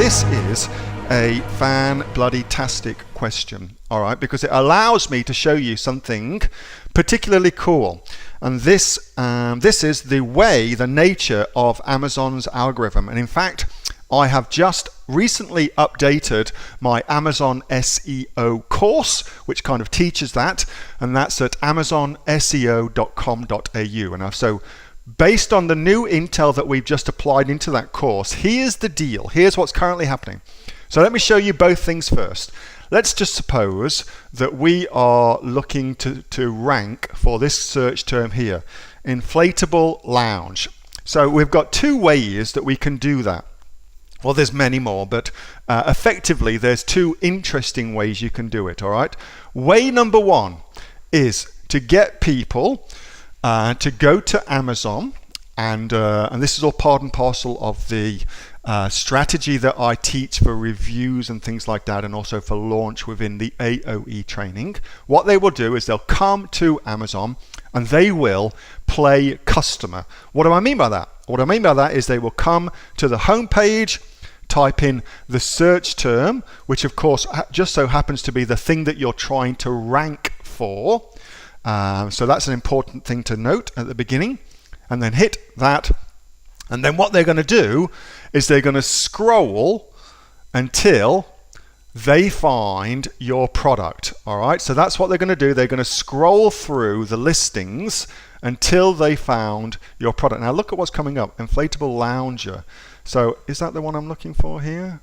this is a fan-bloody-tastic question, all right, because it allows me to show you something particularly cool. And this is the nature of Amazon's algorithm. And in fact, I have just recently updated my Amazon SEO course, which kind of teaches that, and that's at amazonseo.com.au. And so based on the new intel that we've just applied into that course, here's the deal. Here's what's currently happening. So let me show you both things first. Let's just suppose that we are looking to rank for this search term here, inflatable lounge. So we've got two ways that we can do that. Well, there's many more, but effectively there's two interesting ways you can do it, all right? Way number one is to get people to go to Amazon, and this is all part and parcel of the strategy that I teach for reviews and things like that, and also for launch within the AOE training. What they will do is they'll come to Amazon and they will play customer. What do I mean by that? What I mean by that is they will come to the home page, type in the search term, which of course just so happens to be the thing that you're trying to rank for. So that's an important thing to note at the beginning, and then hit that. And then what they're going to do is they're going to scroll until they find your product. All right, so that's what they're going to do. They're going to scroll through the listings until they found your product. Now look at what's coming up, inflatable lounger. So is that the one I'm looking for here?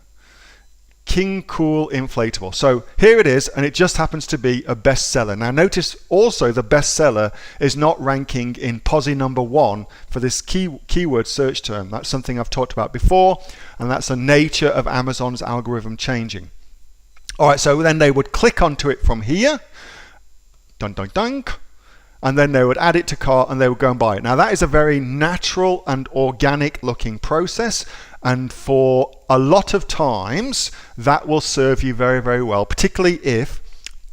King Cool Inflatable. So here it is, and it just happens to be a bestseller. Now notice also the bestseller is not ranking in posi number 1 for this keyword search term. That's something I've talked about before, and that's the nature of Amazon's algorithm changing. All right, so then they would click onto it from here, dun dun dun, and then they would add it to cart and they would go and buy it. Now that is a very natural and organic looking process, and for a lot of times that will serve you very, very well, particularly if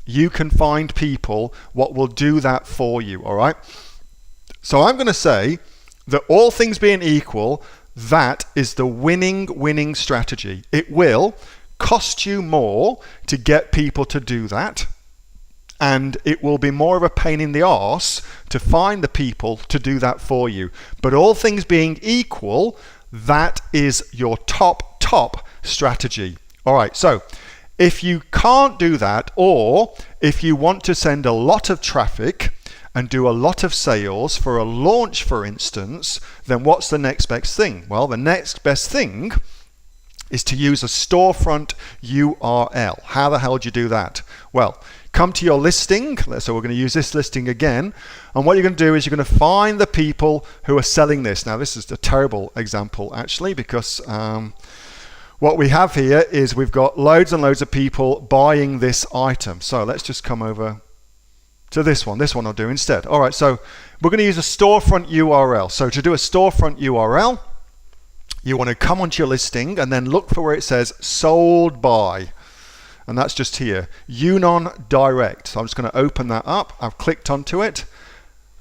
you can find people what will do that for you. All right, so I'm going to say that all things being equal, that is the winning strategy. It will cost you more to get people to do that, and it will be more of a pain in the arse to find the people to do that for you. But all things being equal, that is your top strategy. All right, so if you can't do that, or if you want to send a lot of traffic and do a lot of sales for a launch, for instance, then what's the next best thing? Well, the next best thing is to use a storefront URL. How the hell do you do that? Well, come to your listing. So we're going to use this listing again. And what you're going to do is you're going to find the people who are selling this. Now, this is a terrible example, actually, because what we have here is we've got loads and loads of people buying this item. So let's just come over to this one. This one I'll do instead. All right, so we're going to use a storefront URL. So to do a storefront URL, you want to come onto your listing and then look for where it says sold by. And that's just here, Yunon Direct. So I'm just going to open that up. I've clicked onto it.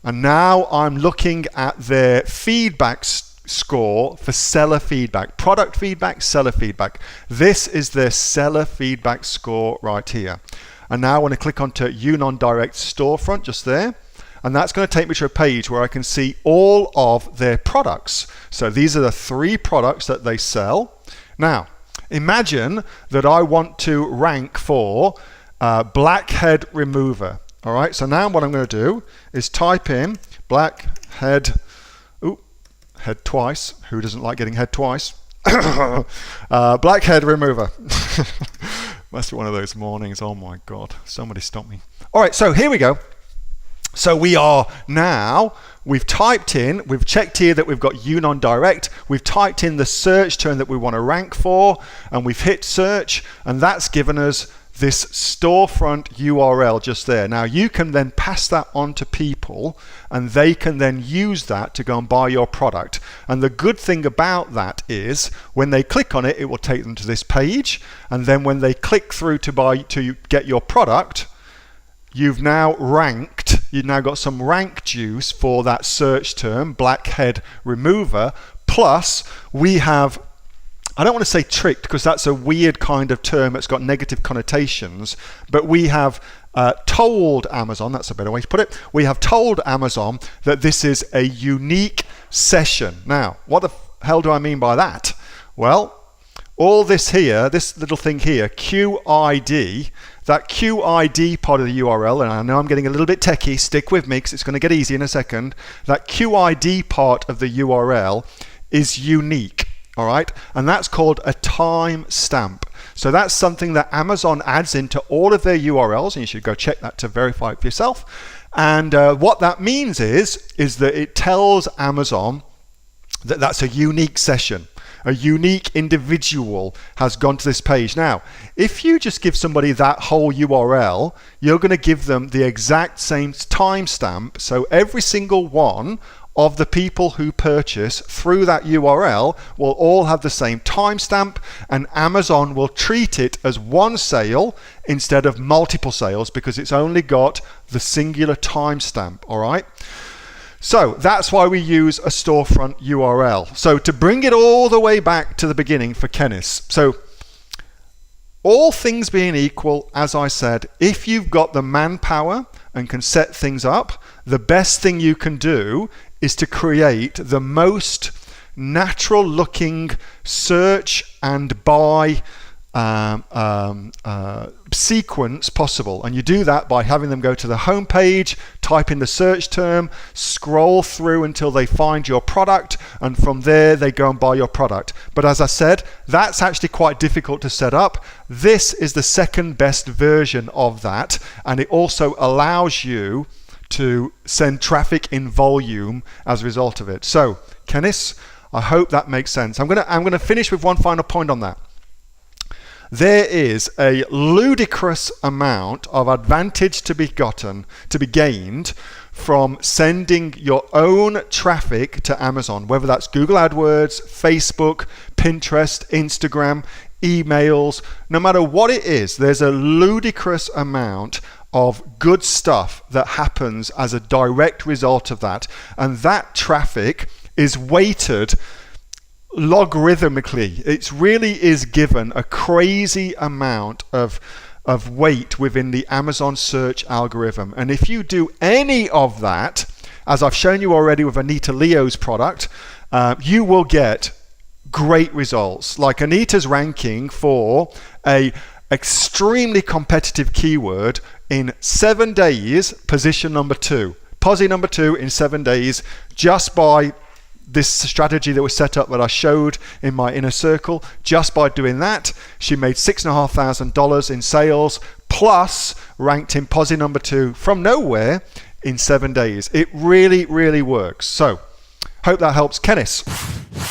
And now I'm looking at their feedback score for seller feedback. Product feedback, seller feedback. This is their seller feedback score right here. And now I want to click onto Yunon Direct storefront just there. And that's going to take me to a page where I can see all of their products. So these are the 3 products that they sell. Now, imagine that I want to rank for blackhead remover. All right, so now what I'm going to do is type in blackhead, head twice. Who doesn't like getting head twice? Blackhead remover. Must be one of those mornings. Oh my God, somebody stop me. All right, so here we go. So we are now, we've typed in, we've checked here that we've got Yunon Direct, we've typed in the search term that we want to rank for, and we've hit search, and that's given us this storefront URL just there. Now you can then pass that on to people, and they can then use that to go and buy your product. And the good thing about that is when they click on it, it will take them to this page, and then when they click through to get your product, you've now ranked, you've now got some rank juice for that search term, blackhead remover, plus we have I don't want to say tricked because that's a weird kind of term that's got negative connotations, but we have told Amazon, that's a better way to put it, we have told Amazon that this is a unique session. Now, what the hell do I mean by that? Well, all this here, this little thing here, QID, that QID part of the URL, and I know I'm getting a little bit techie, stick with me because it's going to get easy in a second. That QID part of the URL is unique, all right? And that's called a timestamp. So that's something that Amazon adds into all of their URLs, and you should go check that to verify it for yourself. And what that means is that it tells Amazon that that's a unique session. A unique individual has gone to this page. Now, if you just give somebody that whole URL, you're going to give them the exact same timestamp. So every single one of the people who purchase through that URL will all have the same timestamp, and Amazon will treat it as one sale instead of multiple sales because it's only got the singular timestamp, all right? So that's why we use a storefront URL. So to bring it all the way back to the beginning for Kennis. So all things being equal, as I said, if you've got the manpower and can set things up, the best thing you can do is to create the most natural looking search and buy sequence possible, and you do that by having them go to the home page, type in the search term, scroll through until they find your product, and from there they go and buy your product. But as I said, that's actually quite difficult to set up. This is the second best version of that, and it also allows you to send traffic in volume as a result of it. So Kennis, I hope that makes sense. I'm gonna finish with one final point on that. There is a ludicrous amount of advantage to be gained from sending your own traffic to Amazon, whether that's Google AdWords, Facebook, Pinterest, Instagram, emails, no matter what it is, there's a ludicrous amount of good stuff that happens as a direct result of that. And that traffic is weighted logarithmically. It really is given a crazy amount of weight within the Amazon search algorithm. And if you do any of that, as I've shown you already with Anita Leo's product, you will get great results. Like Anita's ranking for a extremely competitive keyword in 7 days, position number 2. Posi number 2 in 7 days, just by this strategy that was set up that I showed in my inner circle. Just by doing that, she made $6,500 in sales, plus ranked in Posi number 2 from nowhere in 7 days. It really, really works. So, hope that helps, Kennis.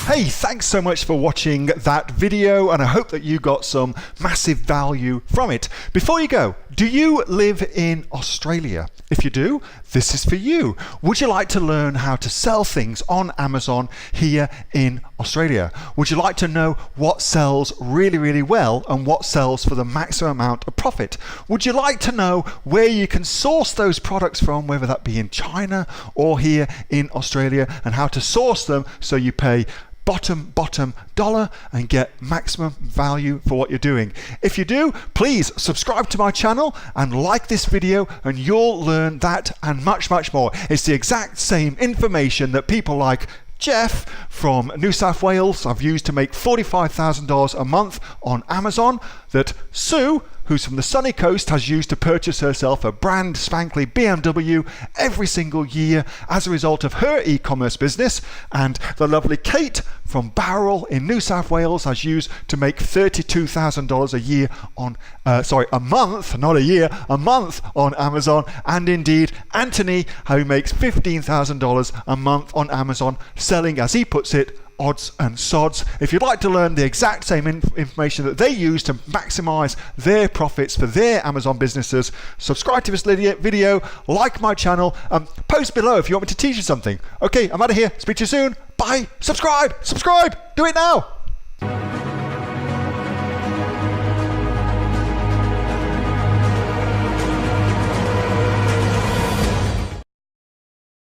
Hey, thanks so much for watching that video, and I hope that you got some massive value from it. Before you go, do you live in Australia? If you do, this is for you. Would you like to learn how to sell things on Amazon here in Australia? Would you like to know what sells really, really well and what sells for the maximum amount of profit? Would you like to know where you can source those products from, whether that be in China or here in Australia, and how to source them so you pay bottom dollar and get maximum value for what you're doing? If you do, please subscribe to my channel and like this video, and you'll learn that and much more. It's the exact same information that people like Jeff from New South Wales I've used to make $45,000 a month on Amazon, that Sue, who's from the sunny coast, has used to purchase herself a brand spankly BMW every single year as a result of her e-commerce business, and the lovely Kate from Bowral in New South Wales has used to make $32,000 a year on, a month, not a year, a month on Amazon, and indeed Anthony, who makes $15,000 a month on Amazon, selling, as he puts it, odds and sods. If you'd like to learn the exact same information that they use to maximize their profits for their Amazon businesses, subscribe to this video, like my channel, post below if you want me to teach you something. Okay, I'm out of here. Speak to you soon. Bye. Subscribe. Do it now.